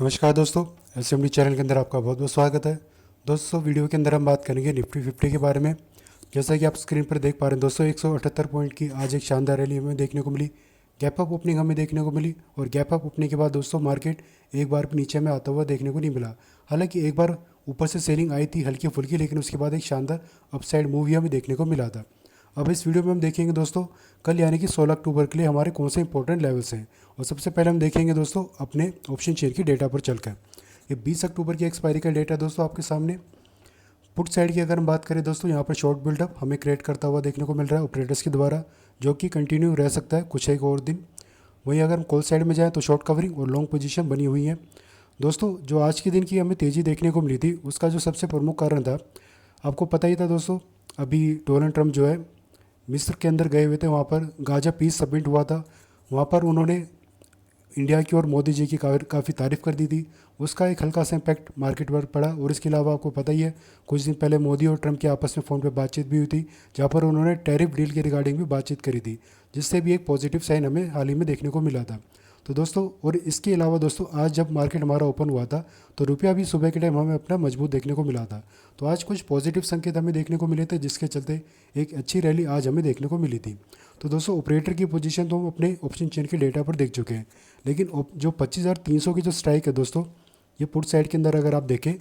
नमस्कार दोस्तों, SMD channel के अंदर आपका बहुत बहुत स्वागत है। दोस्तों वीडियो के अंदर हम बात करेंगे निफ्टी 50 के बारे में। जैसा कि आप स्क्रीन पर देख पा रहे हैं दोस्तों, 178 पॉइंट की आज एक शानदार रैली हमें देखने को मिली। गैप अप ओपनिंग हमें देखने को मिली और गैप अप ओपनिंग के बाद दोस्तों मार्केट एक बार भी नीचे में आता हुआ देखने को नहीं मिला। हालांकि एक बार ऊपर से सेलिंग आई थी हल्की फुल्की, लेकिन उसके बाद एक शानदार अपसाइड मूव हमें देखने को मिला था। अब इस वीडियो में हम देखेंगे दोस्तों कल यानी कि 16 अक्टूबर के लिए हमारे कौन से इंपॉर्टेंट लेवल्स हैं। और सबसे पहले हम देखेंगे दोस्तों अपने ऑप्शन शेयर की डेटा पर चलकर। ये 20 अक्टूबर की एक्सपायरी का डेटा दोस्तों आपके सामने। पुट साइड की अगर हम बात करें दोस्तों, यहाँ पर शॉर्ट बिल्डअप हमें क्रिएट करता हुआ देखने को मिल रहा है ऑपरेटर्स के द्वारा, जो कि कंटिन्यू रह सकता है कुछ एक और दिन। वहीं अगर हम कॉल साइड में जाएँ तो शॉर्ट कवरिंग और लॉन्ग पोजीशन बनी हुई है। दोस्तों जो आज के दिन की हमें तेज़ी देखने को मिली थी, उसका जो सबसे प्रमुख कारण था, आपको पता ही था दोस्तों, अभी डोनाल्ड ट्रंप जो है मिस्र के अंदर गए हुए थे। वहाँ पर गाजा पीस सबमिट हुआ था। वहाँ पर उन्होंने इंडिया की और मोदी जी की काफ़ी तारीफ़ कर दी थी। उसका एक हल्का सा इम्पैक्ट मार्केट पर पड़ा। और इसके अलावा आपको पता ही है, कुछ दिन पहले मोदी और ट्रंप के आपस में फ़ोन पे बातचीत भी हुई थी, जहाँ पर उन्होंने टैरिफ डील के रिगार्डिंग भी बातचीत करी थी, जिससे भी एक पॉजिटिव साइन हमें हाल ही में देखने को मिला था। तो दोस्तों, और इसके अलावा दोस्तों आज जब मार्केट हमारा ओपन हुआ था तो रुपया भी सुबह के टाइम हमें अपना मजबूत देखने को मिला था। तो आज कुछ पॉजिटिव संकेत हमें देखने को मिले थे, जिसके चलते एक अच्छी रैली आज हमें देखने को मिली थी। तो दोस्तों ऑपरेटर की पोजीशन तो हम अपने ऑप्शन चेन के डेटा पर देख चुके हैं, लेकिन जो 25,300 की जो स्ट्राइक है दोस्तों, ये पुट साइड के अंदर अगर आप देखें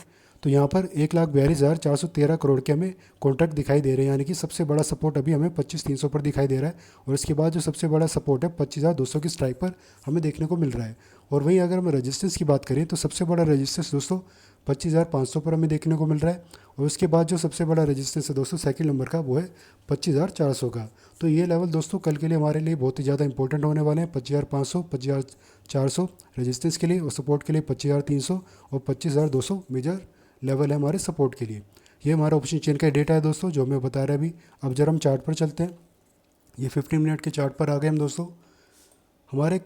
तो यहाँ पर 1,42,413 करोड़ के हमें कॉन्ट्रैक्ट दिखाई दे रहे हैं। यानी कि सबसे बड़ा सपोर्ट अभी हमें 25,300 पर दिखाई दे रहा है, और इसके बाद जो सबसे बड़ा सपोर्ट है 25,200 की स्ट्राइक पर हमें देखने को मिल रहा है। और वहीं अगर हम रेजिस्टेंस की बात करें तो सबसे बड़ा रेजिस्टेंस दोस्तों 25,500 पर हमें देखने को मिल रहा है। और उसके बाद जो सबसे बड़ा रेजिस्टेंस है दोस्तों सेकंड नंबर का, वो है 25,400 का। तो ये लेवल दोस्तों कल के लिए हमारे लिए बहुत ही ज़्यादा इंपॉर्टेंट होने वाले हैं। 25,500, 25,400 रेजिस्टेंस के लिए, और सपोर्ट के लिए 25,300 और 25,200 मेजर लेवल है हमारे सपोर्ट के लिए। ये हमारा ऑप्शन चेन का डेटा है दोस्तों, जो हमें बता रहा है अभी। अब जरा हम चार्ट पर चलते हैं। ये 15 मिनट के चार्ट पर आ गए हम दोस्तों। हमारे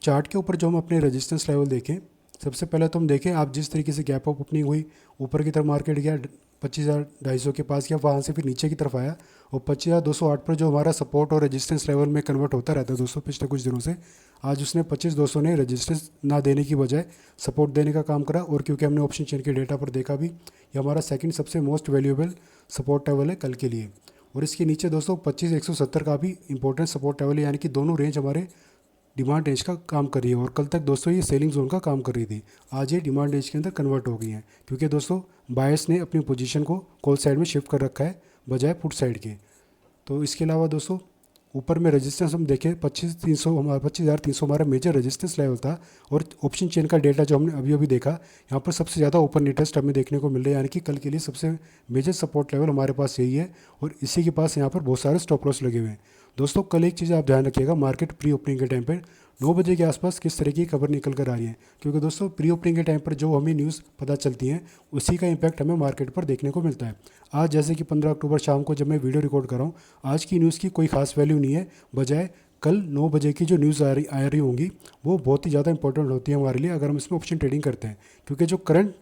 चार्ट के ऊपर जो हम अपने रेजिस्टेंस लेवल देखें, सबसे पहले तो हम देखें आप जिस तरीके से गैप अप ओपनिंग हुई, ऊपर की तरफ मार्केट गया 25,250 के पास गया, वहाँ से फिर नीचे की तरफ आया, और 25,208 पर जो हमारा सपोर्ट और रेजिस्टेंस लेवल में कन्वर्ट होता रहता है दोस्तों पिछले कुछ दिनों से, आज उसने 25,200 ने रेजिस्टेंस ना देने की बजाय सपोर्ट देने का काम करा। और क्योंकि हमने ऑप्शन चेन के डेटा पर देखा भी, ये हमारा सेकंड सबसे मोस्ट वैल्यूएबल सपोर्ट लेवल है कल के लिए। और इसके नीचे दोस्तों 25,170 का भी इंपॉर्टेंट सपोर्ट लेवल है, यानी कि दोनों रेंज हमारे डिमांड रेंज का काम कर रही है। और कल तक दोस्तों ये सेलिंग जोन का काम कर रही थी, आज ये डिमांड रेंज के अंदर कन्वर्ट हो गई है, क्योंकि दोस्तों बायर्स ने अपनी पोजीशन को कॉल साइड में शिफ्ट कर रखा है बजाय पुट साइड के। तो इसके अलावा दोस्तों ऊपर में रेजिस्टेंस हम देखें 25,300, हमारा 25,300 हमारा मेजर रेजिस्टेंस लेवल था। और ऑप्शन चेन का डेटा जो हमने अभी अभी देखा, यहाँ पर सबसे ज़्यादा ओपन इंटरेस्ट हमें देखने को मिल रहा है, यानी कि कल के लिए सबसे मेजर सपोर्ट लेवल हमारे पास यही है। और इसी के पास यहाँ पर बहुत सारे स्टॉप लॉस लगे हुए हैं। दोस्तों कल एक चीज़ आप ध्यान रखिएगा, मार्केट प्री ओपनिंग के टाइम पर 9 बजे के आसपास किस तरह की खबर निकल कर आ रही है, क्योंकि दोस्तों प्री ओपनिंग के टाइम पर जो हमें न्यूज़ पता चलती हैं, उसी का इम्पैक्ट हमें मार्केट पर देखने को मिलता है। आज जैसे कि 15 अक्टूबर शाम को जब मैं वीडियो रिकॉर्ड कर रहा हूँ, आज की न्यूज़ की कोई खास वैल्यू नहीं है, बजाय कल 9 बजे की जो न्यूज़ आ रही होंगी, वो बहुत ही ज़्यादा इंपॉर्टेंट होती है हमारे लिए अगर हम इसमें ऑप्शन ट्रेडिंग करते हैं। क्योंकि जो करंट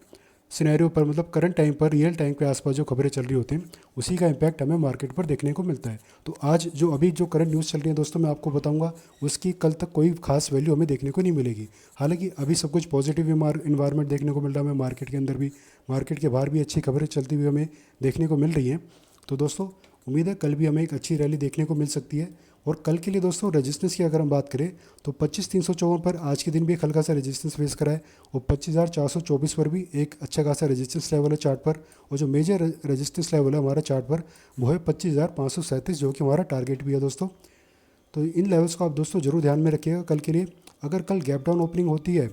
सिनेरियो पर, मतलब करंट टाइम पर, रियल टाइम के आसपास जो खबरें चल रही होती हैं, उसी का इम्पैक्ट हमें मार्केट पर देखने को मिलता है। तो आज जो अभी जो करंट न्यूज़ चल रही है दोस्तों, मैं आपको बताऊंगा, उसकी कल तक कोई खास वैल्यू हमें देखने को नहीं मिलेगी। हालांकि अभी सब कुछ पॉजिटिव इन्वायरमेंट देखने को मिल रहा है हमें, मार्केट के अंदर भी, मार्केट के बाहर भी अच्छी खबरें चलती हुई हमें देखने को मिल रही हैं। तो दोस्तों उम्मीद है कल भी हमें एक अच्छी रैली देखने को मिल सकती है। और कल के लिए दोस्तों रेजिस्टेंस की अगर हम बात करें तो 25,354 पर आज के दिन भी एक हल्का सा रेजिस्टेंस फेस करा है, और 25,424 पर भी एक अच्छा खासा रेजिस्टेंस लेवल है चार्ट पर। और जो मेजर रेजिस्टेंस लेवल है हमारा चार्ट पर, वो है 25,537, जो कि हमारा टारगेट भी है दोस्तों। तो इन लेवल्स को आप दोस्तों जरूर ध्यान में रखिएगा कल के लिए। अगर कल गैप डाउन ओपनिंग होती है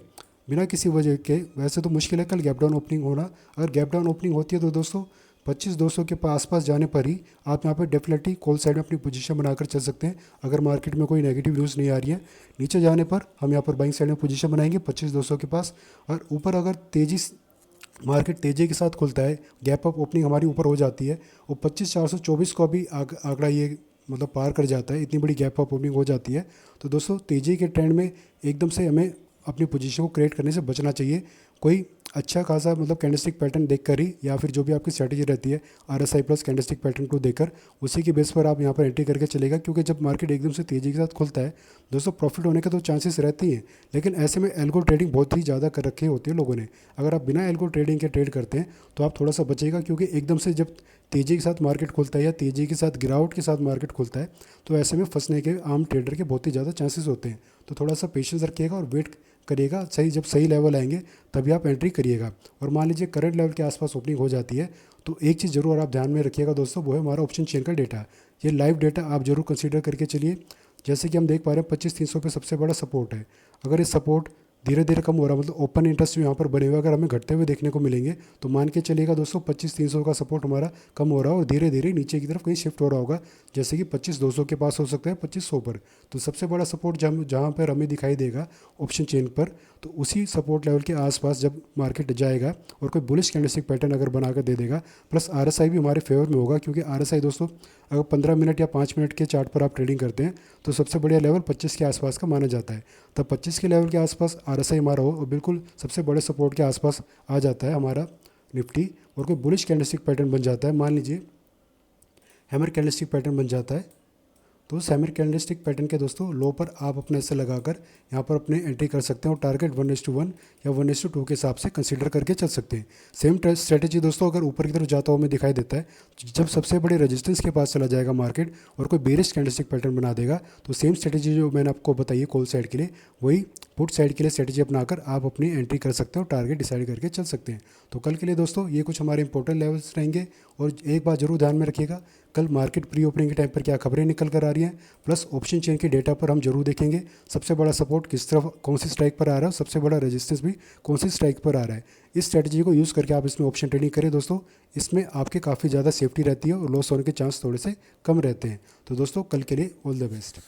बिना किसी वजह के, वैसे तो मुश्किल है कल गैप डाउन ओपनिंग होना, अगर गैप डाउन ओपनिंग होती है तो दोस्तों 25,200 के आसपास जाने पर ही आप यहाँ पर डेफिनेटली कॉल साइड में अपनी पोजीशन बनाकर चल सकते हैं, अगर मार्केट में कोई नेगेटिव न्यूज़ नहीं आ रही है। नीचे जाने पर हम यहाँ पर बाइंग साइड में पोजीशन बनाएंगे 25,200 के पास। और ऊपर अगर मार्केट तेज़ी के साथ खुलता है, गैप अप ओपनिंग हमारी ऊपर हो जाती है, और 25,424 को अभी आंकड़ा ये मतलब पार कर जाता है, इतनी बड़ी गैप अप ओपनिंग हो जाती है, तो दोस्तों तेज़ी के ट्रेंड में एकदम से हमें अपनी पोजीशन को क्रिएट करने से बचना चाहिए। कोई अच्छा खासा मतलब कैंडलस्टिक पैटर्न देखकर ही या फिर जो भी आपकी स्ट्रैटेजी रहती है RSI प्लस कैंडलस्टिक पैटर्न को देखकर उसी के बेस पर आप यहाँ पर एंट्री करके चलेगा, क्योंकि जब मार्केट एकदम से तेज़ी के साथ खुलता है दोस्तों प्रॉफिट होने के तो चांसेस रहते ही हैं, लेकिन ऐसे में एल्गो ट्रेडिंग बहुत ही ज़्यादा कर रखी होती है लोगों ने। अगर आप बिना एल्गो ट्रेडिंग के ट्रेड करते हैं तो आप थोड़ा सा बचेगा, क्योंकि एकदम से जब तेज़ी के साथ मार्केट खुलता है या तेज़ी के साथ गिरावट के साथ मार्केट खुलता है तो ऐसे में फंसने के आम ट्रेडर के बहुत ही ज़्यादा चांसेस होते हैं। तो थोड़ा सा पेशेंस रखिएगा और वेट करिएगा, जब सही लेवल आएंगे तभी आप एंट्री करिएगा। और मान लीजिए करंट लेवल के आसपास ओपनिंग हो जाती है तो एक चीज़ जरूर आप ध्यान में रखिएगा दोस्तों, वो है हमारा ऑप्शन चेन का डेटा। ये लाइव डेटा आप जरूर कंसीडर करके चलिए। जैसे कि हम देख पा रहे हैं 25,300 पे सबसे बड़ा सपोर्ट है। अगर ये सपोर्ट धीरे धीरे कम हो रहा है, मतलब ओपन इंटरेस्ट यहाँ पर बने हुए अगर हमें घटते हुए देखने को मिलेंगे तो मान के चलिएगा दोस्तों 25,300 का सपोर्ट हमारा कम हो रहा है और धीरे धीरे नीचे की तरफ कहीं शिफ्ट हो रहा होगा, जैसे कि 25,200 के पास हो सकता है 25,100 पर। तो सबसे बड़ा सपोर्ट जहाँ पर हमें दिखाई देगा ऑप्शन चेन पर, तो उसी सपोर्ट लेवल के आसपास जब मार्केट जाएगा और कोई बुलिश कैंडलस्टिक पैटर्न अगर बनाकर दे देगा, प्लस RSI भी हमारे फेवर में होगा, क्योंकि RSI दोस्तों अगर 15 मिनट या 5 मिनट के चार्ट पर आप ट्रेडिंग करते हैं तो सबसे बढ़िया लेवल 25 के आसपास का माना जाता है। तब 25 के लेवल के आसपास RSI हमारा हो और बिल्कुल सबसे बड़े सपोर्ट के आसपास आ जाता है हमारा निफ्टी और कोई बुलिश कैंडलस्टिक पैटर्न बन जाता है, मान लीजिए हैमर कैंडलस्टिक पैटर्न बन जाता है, तो उस हैमर कैंडलस्टिक पैटर्न के दोस्तों लो पर आप अपने ऐसे लगाकर यहाँ पर अपने एंट्री कर सकते हैं और टारगेट 1:1 या 1:2 के हिसाब से कंसीडर करके चल सकते हैं। सेम स्ट्रेटेजी दोस्तों अगर ऊपर की तरफ जाता हुआ हमें दिखाई देता है, जब सबसे बड़े रेजिस्टेंस के पास चला जाएगा मार्केट और कोई बेरिश कैंडलस्टिक पैटर्न बना देगा, तो सेम स्ट्रेटेजी जो मैंने आपको बताई है कॉल साइड के लिए, वही पुट साइड के लिए स्ट्रेटेजी अपनाकर आप अपनी एंट्री कर सकते हो, टारगेट डिसाइड करके चल सकते हैं। तो कल के लिए दोस्तों ये कुछ हमारे इंपॉर्टेंट लेवल्स रहेंगे। और एक बात जरूर ध्यान में रखिएगा, कल मार्केट प्री ओपनिंग के टाइम पर क्या खबरें निकल कर आ रही हैं, प्लस ऑप्शन चेन के डेटा पर हम जरूर देखेंगे सबसे बड़ा सपोर्ट किस तरफ कौन सी स्ट्राइक पर आ रहा है, सबसे बड़ा रेजिस्टेंस भी कौन सी स्ट्राइक पर आ रहा है। इस स्ट्रेटजी को यूज़ करके आप इसमें ऑप्शन ट्रेडिंग करें दोस्तों, इसमें आपके काफ़ी ज़्यादा सेफ्टी रहती है और लॉस होने के चांस थोड़े से कम रहते हैं। तो दोस्तों कल के लिए ऑल द बेस्ट।